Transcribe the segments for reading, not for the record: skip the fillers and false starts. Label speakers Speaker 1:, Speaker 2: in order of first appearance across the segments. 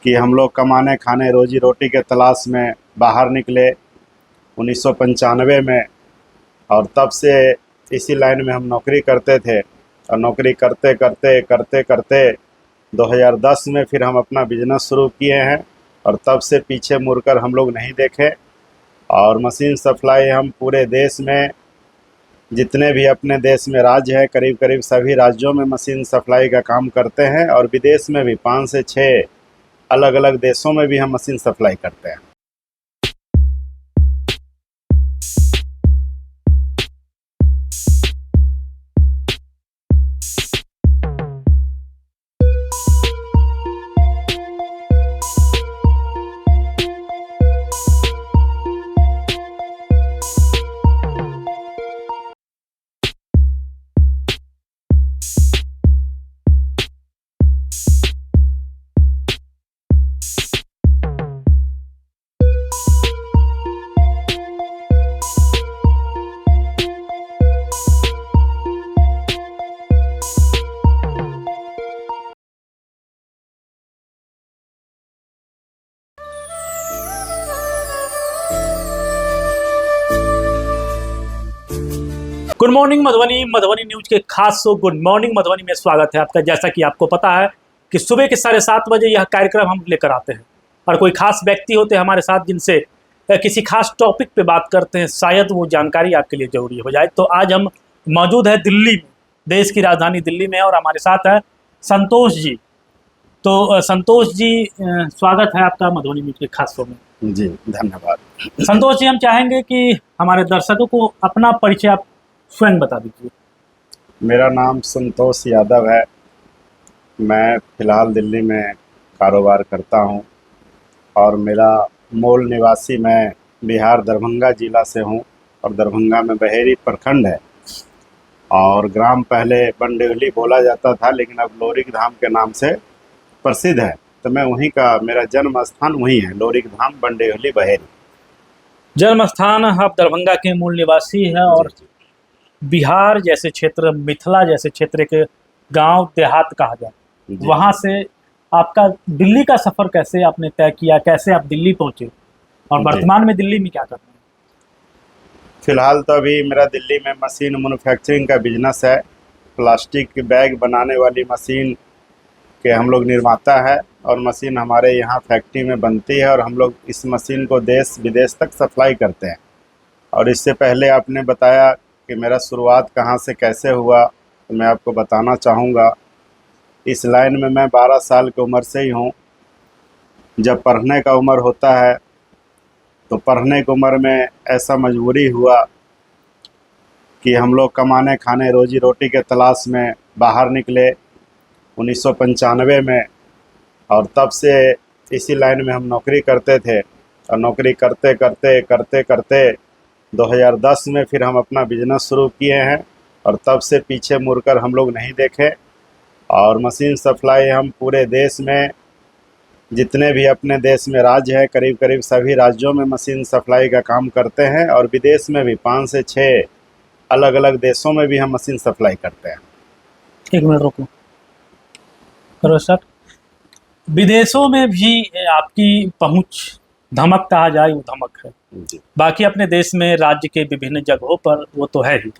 Speaker 1: कि हम लोग कमाने खाने रोजी रोटी के तलाश में बाहर निकले 1995 में। और तब से इसी लाइन में हम नौकरी करते थे और नौकरी करते करते करते करते 2010 में फिर हम अपना बिजनेस शुरू किए हैं और तब से पीछे मुड़कर हम लोग नहीं देखे। और मशीन सप्लाई हम पूरे देश में, जितने भी अपने देश में राज्य है, करीब करीब सभी राज्यों में मशीन सप्लाई का काम करते हैं और विदेश में भी 5 से 6 अलग अलग देशों में भी हम मशीन सप्लाई करते हैं।
Speaker 2: Good morning Madhubani, Madhubani news के खास शो गुड मॉर्निंग मधुबनी में स्वागत है आपका। जैसा कि आपको पता है कि सुबह के 7:30 बजे यह कार्यक्रम हम लेकर आते हैं और कोई खास व्यक्ति होते हैं हमारे साथ जिनसे किसी खास टॉपिक पे बात करते हैं, शायद वो जानकारी आपके लिए जरूरी हो जाए। तो आज हम मौजूद है दिल्ली में, देश की राजधानी दिल्ली में, और हमारे साथ है संतोष जी। तो संतोष जी, स्वागत है आपका मधुबनी न्यूज के खास शो में।
Speaker 1: जी धन्यवाद।
Speaker 2: संतोष जी, हम चाहेंगे कि हमारे दर्शकों को अपना परिचय आप स्वयं बता दीजिए।
Speaker 1: मेरा नाम संतोष यादव है। मैं फ़िलहाल दिल्ली में कारोबार करता हूं और मेरा मूल निवासी मैं बिहार दरभंगा ज़िला से हूं और दरभंगा में बहेरी प्रखंड है और ग्राम पहले बंडेवली बोला जाता था, लेकिन अब लोरिक धाम के नाम से प्रसिद्ध है। तो मैं वहीं का, मेरा जन्म स्थान वहीं है, लोरिक धाम बंडेवली बहेरी
Speaker 2: जन्म स्थान। आप दरभंगा के मूल निवासी हैं और बिहार जैसे क्षेत्र, मिथिला जैसे क्षेत्र के गांव देहात कहा जाए, वहां से आपका दिल्ली का सफर कैसे आपने तय किया, कैसे आप दिल्ली पहुंचे और वर्तमान में दिल्ली में क्या कर रहे हैं?
Speaker 1: फिलहाल तो अभी मेरा दिल्ली में मशीन मैन्युफैक्चरिंग का बिजनेस है। प्लास्टिक की बैग बनाने वाली मशीन के हम लोग निर्माता है और मशीन हमारे यहाँ फैक्ट्री में बनती है और हम लोग इस मशीन को देश विदेश तक सप्लाई करते हैं। और इससे पहले आपने बताया कि मेरा शुरुआत कहाँ से कैसे हुआ, तो मैं आपको बताना चाहूँगा। इस लाइन में मैं 12 साल की उम्र से ही हूँ। जब पढ़ने का उम्र होता है तो पढ़ने की उम्र में ऐसा मजबूरी हुआ कि हम लोग कमाने खाने रोजी रोटी के तलाश में बाहर निकले 1995 में। और तब से इसी लाइन में हम नौकरी करते थे और नौकरी करते करते करते करते 2010 में फिर हम अपना बिजनेस शुरू किए हैं और तब से पीछे मुड़कर हम लोग नहीं देखे। और मशीन सप्लाई हम पूरे देश में, जितने भी अपने देश में राज्य है, करीब करीब सभी राज्यों में मशीन सप्लाई का काम करते हैं और विदेश में भी 5 से 6 अलग अलग देशों में भी हम मशीन सप्लाई करते हैं।
Speaker 2: 1 मिनट रुको, करो सर। विदेशों में भी आपकी पहुंच, धमक कहा जाए वो धमक है। बाकी अपने देश में राज्य के विभिन्न जगहों पर वो तो है ही।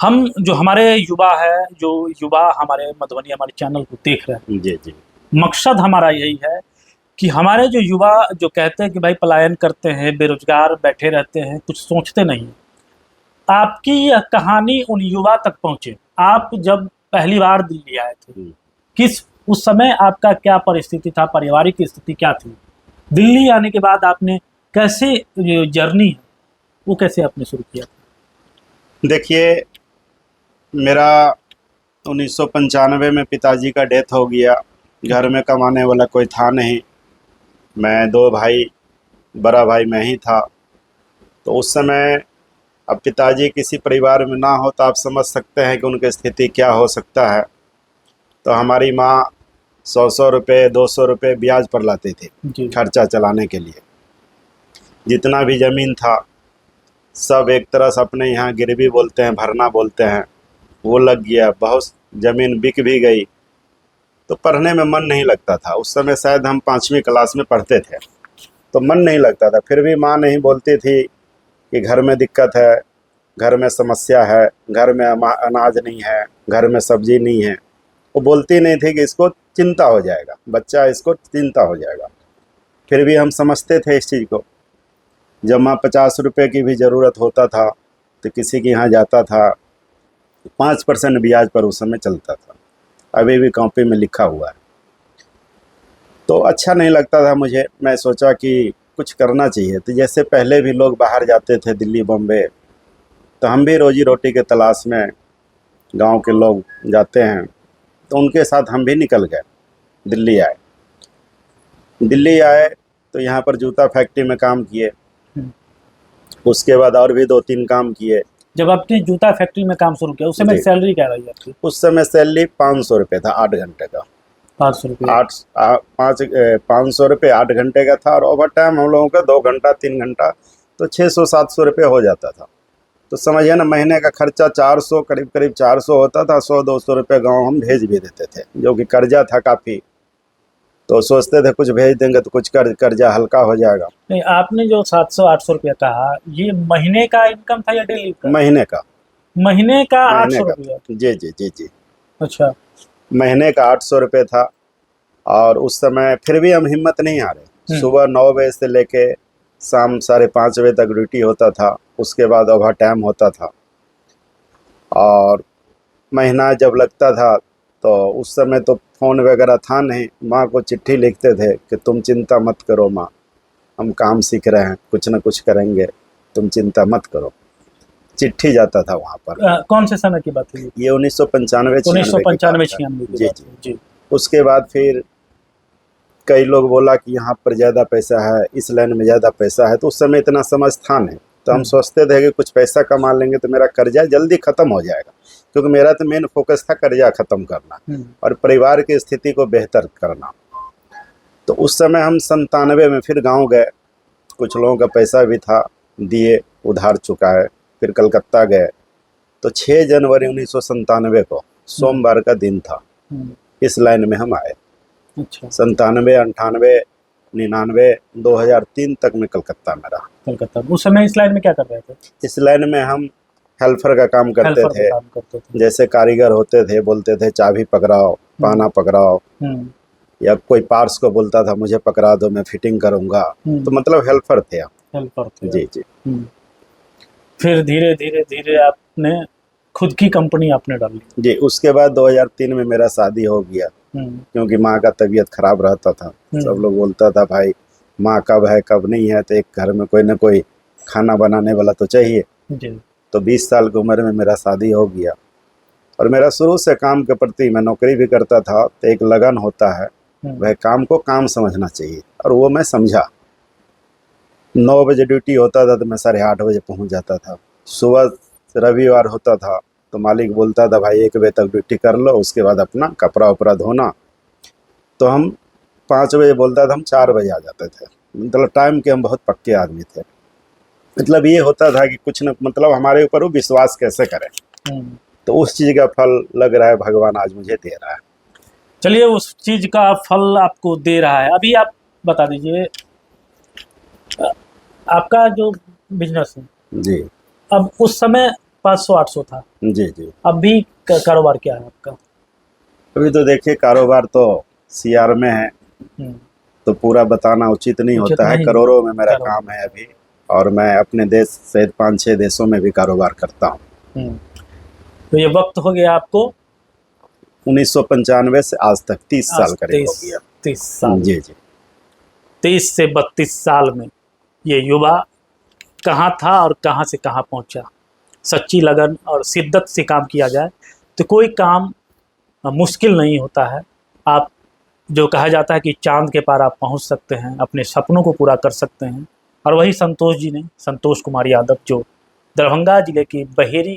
Speaker 2: हम जो हमारे युवा है, जो युवा हमारे मधुबनी हमारे चैनल को देख रहे हैं,
Speaker 1: जी,
Speaker 2: मकसद हमारा यही है कि हमारे जो युवा जो कहते हैं कि भाई पलायन करते हैं, बेरोजगार बैठे रहते हैं, कुछ सोचते नहीं, आपकी यह कहानी उन युवा तक पहुंचे। आप जब पहली बार दिल्ली आए थे, किस उस समय आपका क्या परिस्थिति था, पारिवारिक स्थिति क्या थी? दिल्ली आने के बाद आपने कैसे जो जर्नी है वो कैसे आपने शुरू किया?
Speaker 1: देखिए, मेरा 1995 में पिताजी का डेथ हो गया। घर में कमाने वाला कोई था नहीं। मैं 2 भाई, बड़ा भाई मैं ही था। तो उस समय अब पिताजी किसी परिवार में ना हो तो आप समझ सकते हैं कि उनकी स्थिति क्या हो सकता है। तो हमारी माँ 100 रुपये 200 रुपये ब्याज पर लाती थी खर्चा चलाने के लिए। जितना भी ज़मीन था सब एक तरह से अपने यहाँ गिरवी बोलते हैं, भरना बोलते हैं, वो लग गया। बहुत ज़मीन बिक भी गई तो पढ़ने में मन नहीं लगता था। उस समय शायद हम 5वीं क्लास में पढ़ते थे, तो मन नहीं लगता था। फिर भी माँ नहीं बोलती थी कि घर में दिक्कत है, घर में समस्या है, घर में अनाज नहीं है, घर में सब्जी नहीं है। वो बोलती नहीं थी कि इसको चिंता हो जाएगा, बच्चा इसको चिंता हो जाएगा। फिर भी हम समझते थे इस चीज़ को। जब माँ 50 रुपये की भी ज़रूरत होता था तो किसी के यहाँ जाता था, 5% ब्याज पर उस समय चलता था, अभी भी कॉपी में लिखा हुआ है। तो अच्छा नहीं लगता था मुझे। मैं सोचा कि कुछ करना चाहिए। तो जैसे पहले भी लोग बाहर जाते थे दिल्ली बॉम्बे, तो हम भी रोजी रोटी के तलाश में गांव के लोग जाते हैं, तो उनके साथ हम भी निकल गए। दिल्ली आए तो यहाँ पर जूता फैक्ट्री में काम किए। उसके बाद और भी 2-3 काम किए।
Speaker 2: जब आपने जूता फैक्ट्री में काम शुरू किया उस समय
Speaker 1: जी।
Speaker 2: सैलरी क्या रही आपकी?
Speaker 1: उस समय सैलरी 500 रुपये था 8 घंटे का।
Speaker 2: 500 रुपये?
Speaker 1: 500 रुपये 8 घंटे का था, और ओवर टाइम हम लोगों का 2 घंटा 3 घंटा, तो 600-700 रुपये हो जाता था। तो समझिए ना, महीने का खर्चा 400, करीब 400 होता था। 100-200 रुपये गाँव हम भेज भी देते थे, जो कि कर्जा था काफ़ी। तो सोचते थे कुछ भेज देंगे तो कुछ कर्जा हल्का हो जाएगा।
Speaker 2: नहीं, आपने जो 700-800 रुपया कहा, ये महीने का इनकम था या डेली का?
Speaker 1: महीने का।
Speaker 2: महीने का
Speaker 1: महीने
Speaker 2: 800
Speaker 1: का।
Speaker 2: रुपया?
Speaker 1: जी जी जी जी।
Speaker 2: अच्छा।
Speaker 1: महीने का 800 रुपये था। और उस समय फिर भी हम हिम्मत नहीं हारे। सुबह 9 बजे से लेके शाम 5:30 बजे तक ड्यूटी होता था। उसके बाद ओवर टाइम होता था। और महीना जब लगता था तो उस समय तो फ़ोन वगैरह था नहीं। माँ को चिट्ठी लिखते थे कि तुम चिंता मत करो माँ, हम काम सीख रहे हैं, कुछ ना कुछ करेंगे, तुम चिंता मत करो। चिट्ठी जाता था वहाँ पर।
Speaker 2: कौन से समय की बात है
Speaker 1: ये 1995-96
Speaker 2: 1995-96 की
Speaker 1: जी
Speaker 2: बात
Speaker 1: जी
Speaker 2: है। जी।
Speaker 1: उसके बाद फिर कई लोग बोला कि यहाँ पर ज़्यादा पैसा है, इस लाइन में ज़्यादा पैसा है। तो उस समय इतना समझ था नहीं, तो हम सोचते थे कि कुछ पैसा कमा लेंगे तो मेरा कर्जा जल्दी ख़त्म हो जाएगा, क्योंकि मेरा तो मेन फोकस था कर्जा ख़त्म करना और परिवार की स्थिति को बेहतर करना। तो उस समय हम 97 में फिर गांव गए। कुछ लोगों का पैसा भी था, दिए, उधार चुकाए। फिर कलकत्ता गए। तो 6 जनवरी 1997 को सोमवार का दिन था। इस लाइन में हम आए।
Speaker 2: अच्छा।
Speaker 1: 97, 98, 99, 2003 तक मैं कलकत्ता में रहा।
Speaker 2: कलकत्ता। उस समय इस लाइन में क्या कर रहे थे?
Speaker 1: इस लाइन में हम हेल्पर का काम करते
Speaker 2: हेल्पर
Speaker 1: थे।
Speaker 2: का काम करते थे।
Speaker 1: जैसे कारीगर होते थे, बोलते थे चाबी पकड़ाओ, पाना पकड़ाओ, या कोई पार्ट्स को बोलता था मुझे पकड़ा दो, मैं फिटिंग करूंगा। तो मतलब हेल्पर थे हम।
Speaker 2: हेल्पर थे।
Speaker 1: जी जी।
Speaker 2: फिर धीरे धीरे धीरे आपने खुद की कंपनी आपने डाली?
Speaker 1: जी। उसके बाद 2003 में मेरा शादी हो गया, क्योंकि माँ का तबीयत खराब रहता था। सब लोग बोलता था भाई माँ कब है कब नहीं है, तो एक घर में कोई ना कोई खाना बनाने वाला तो चाहिए।
Speaker 2: जी।
Speaker 1: तो 20 साल की उम्र में मेरा शादी हो गया। और मेरा शुरू से काम के प्रति, मैं नौकरी भी करता था, तो एक लगन होता है, वह काम को काम समझना चाहिए, और वो मैं समझा। 9 बजे ड्यूटी होता था तो मैं 8:30 बजे पहुंच जाता था। सुबह रविवार होता था तो मालिक बोलता था भाई 1 बजे तक ड्यूटी कर लो, उसके बाद अपना कपड़ा उपड़ा धोना। तो हम 5 बजे बोलता था, हम 4 बजे आ जाते थे। मतलब टाइम के हम बहुत पक्के आदमी थे। मतलब ये होता था कि कुछ न, मतलब हमारे ऊपर वो विश्वास कैसे करें। तो उस चीज़ का फल लग रहा है भगवान आज मुझे दे रहा है।
Speaker 2: चलिए, उस चीज़ का फल आपको दे रहा है। अभी आप बता दीजिए, आपका जो बिजनेस है
Speaker 1: जी।
Speaker 2: अब उस समय 500-800 था।
Speaker 1: जी जी।
Speaker 2: अभी कारोबार क्या है आपका?
Speaker 1: अभी तो देखिए कारोबार तो CR में है, तो पूरा बताना उचित नहीं होता है। करोड़ों में मेरा काम है अभी, और मैं अपने देश सहित 5-6 देशों में भी कारोबार करता हूँ।
Speaker 2: तो ये वक्त हो गया आपको
Speaker 1: 1995 से आज तक 30 साल करीब हो गया।
Speaker 2: 30 साल।
Speaker 1: जी जी।
Speaker 2: 23 से 32 साल में ये युवा कहाँ था और कहाँ से कहाँ पहुँचा। सच्ची लगन और शिद्दत से काम किया जाए तो कोई काम मुश्किल नहीं होता है। आप जो कहा जाता है कि चांद के पार आप पहुँच सकते हैं, अपने सपनों को पूरा कर सकते हैं। और वही संतोष जी ने, संतोष कुमार यादव, जो दरभंगा जिले की बहेरी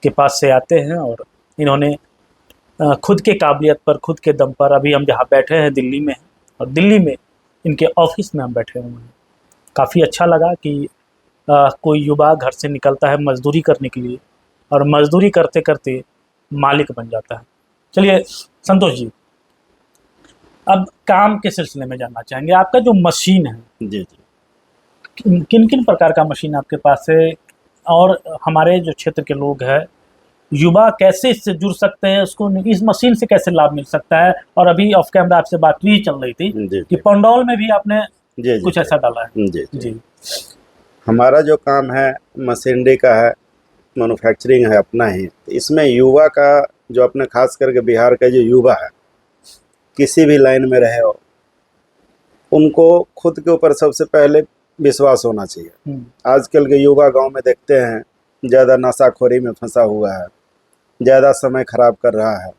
Speaker 2: के पास से आते हैं, और इन्होंने खुद के काबिलियत पर, खुद के दम पर, अभी हम जहाँ बैठे हैं दिल्ली में हैं, और दिल्ली में इनके ऑफिस में हम बैठे हुए हैं। काफ़ी अच्छा लगा कि कोई युवा घर से निकलता है मजदूरी करने के लिए, और मजदूरी करते करते मालिक बन जाता है। चलिए संतोष जी, अब काम के सिलसिले में जानना चाहेंगे, आपका जो मशीन है,
Speaker 1: जी जी।
Speaker 2: किन किन प्रकार का मशीन आपके पास है, और हमारे जो क्षेत्र के लोग हैं, युवा कैसे इससे जुड़ सकते हैं, उसको इस मशीन से कैसे लाभ मिल सकता है? और अभी ऑफ कैमरा आपसे बात भी चल रही थी
Speaker 1: जी
Speaker 2: कि
Speaker 1: जी
Speaker 2: पंडौल में भी आपने
Speaker 1: जी जी
Speaker 2: कुछ ऐसा डाला है।
Speaker 1: जी जी।
Speaker 2: जी।
Speaker 1: हमारा जो काम है मशीनरी का है, मैन्युफैक्चरिंग है अपना ही। इसमें युवा का जो अपने खास करके बिहार का जो युवा है, किसी भी लाइन में रहे हो, उनको खुद के ऊपर सबसे पहले विश्वास होना चाहिए। आजकल के युवा गांव में देखते हैं ज़्यादा नशाखोरी में फंसा हुआ है, ज़्यादा समय खराब कर रहा है।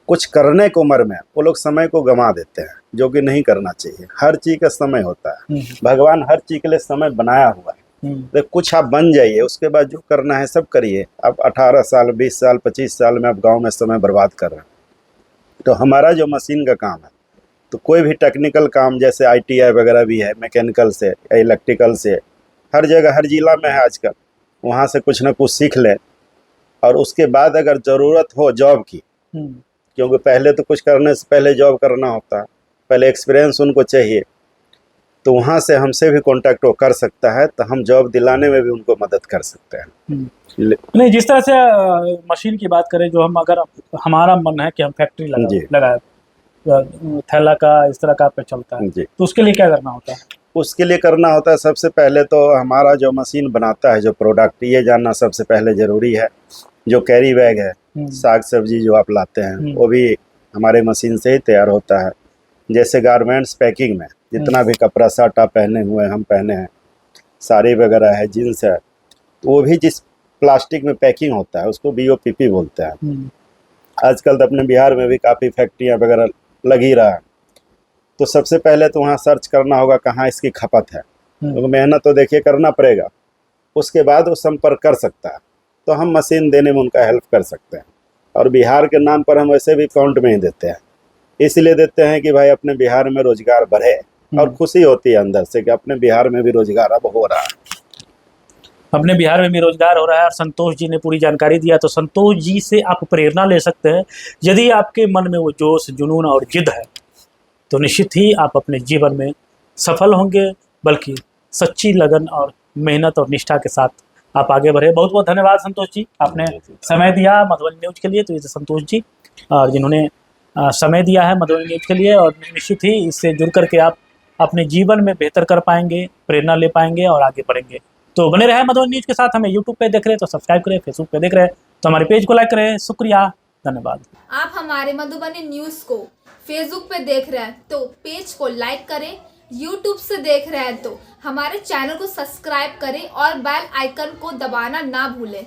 Speaker 1: कुछ करने की उम्र में वो लोग समय को गंवा देते हैं, जो कि नहीं करना चाहिए। हर चीज़ का समय होता है, भगवान हर चीज़ के लिए समय बनाया हुआ है। तो कुछ आप बन जाइए, उसके बाद जो करना है सब करिए। आप 18 साल 20 साल 25 साल में आप गांव में समय बर्बाद कर रहे हैं। तो हमारा जो मशीन का काम है, तो कोई भी टेक्निकल काम जैसे ITI वगैरह भी है, मैकेनिकल से या इलेक्ट्रिकल से, हर जगह हर जिला में है आजकल। वहाँ से कुछ ना कुछ सीख लें, और उसके बाद अगर ज़रूरत हो जॉब की, क्योंकि पहले तो कुछ करने से पहले जॉब करना होता है, पहले एक्सपीरियंस उनको चाहिए, तो वहाँ से हमसे भी कांटेक्ट वो कर सकता है, तो हम जॉब दिलाने में भी उनको मदद कर सकते हैं।
Speaker 2: नहीं, जिस तरह से मशीन की बात करें, जो हम अगर हमारा मन है कि हम फैक्ट्री लगाए थैला का, इस तरह का पे चलता है, तो उसके लिए क्या करना होता है?
Speaker 1: उसके लिए करना होता है, सबसे पहले तो हमारा जो मशीन बनाता है जो प्रोडक्ट, ये जानना सबसे पहले ज़रूरी है। जो कैरी बैग है, साग सब्जी जो आप लाते हैं, वो भी हमारे मशीन से ही तैयार होता है। जैसे गारमेंट्स पैकिंग में जितना भी कपड़ा शर्ट आप पहने हुए हम पहने हैं, साड़ी वगैरह है, जीन्स है, तो वो भी जिस प्लास्टिक में पैकिंग होता है उसको BOPP बोलते हैं। आजकल तो अपने बिहार में भी काफ़ी फैक्ट्रियाँ वगैरह लग ही रहा है। तो सबसे पहले तो वहाँ सर्च करना होगा कहाँ इसकी खपत है, क्योंकि मेहनत तो देखिए करना पड़ेगा। उसके बाद वो संपर्क कर सकता है, तो हम मशीन देने में उनका हेल्प कर सकते हैं। और बिहार के नाम पर हम वैसे भी काउंट में ही देते हैं, इसलिए देते हैं कि भाई अपने बिहार में रोजगार बढ़े, और खुशी होती है अंदर से कि अपने बिहार में भी रोजगार अब हो रहा है।
Speaker 2: अपने बिहार में भी रोजगार हो रहा है, और संतोष जी ने पूरी जानकारी दिया। तो संतोष जी से आप प्रेरणा ले सकते हैं। यदि आपके मन में वो जोश, जुनून और जिद है, तो निश्चित ही आप अपने जीवन में सफल होंगे, बल्कि सच्ची लगन और मेहनत और निष्ठा के साथ आप आगे बढ़े। बहुत बहुत धन्यवाद संतोष जी, आपने समय दिया मधुबनी न्यूज के लिए। तो ये संतोष जी और जिन्होंने समय दिया है मधुबनी न्यूज के लिए, और निश्चित ही इससे जुड़ करके आप अपने जीवन में बेहतर कर पाएंगे, प्रेरणा ले पाएंगे और आगे बढ़ेंगे। तो बने रहे मधुबनी न्यूज के साथ। हमें यूट्यूब पे देख रहे हैं तो सब्सक्राइब करें, फेसबुक पे देख रहे हैं तो हमारे पेज को लाइक करें। शुक्रिया, धन्यवाद।
Speaker 3: आप हमारे मधुबनी न्यूज को फेसबुक पे देख रहे हैं तो पेज को लाइक करें, यूट्यूब से देख रहे हैं तो हमारे चैनल को सब्सक्राइब करें और बेल आइकन को दबाना ना भूलें।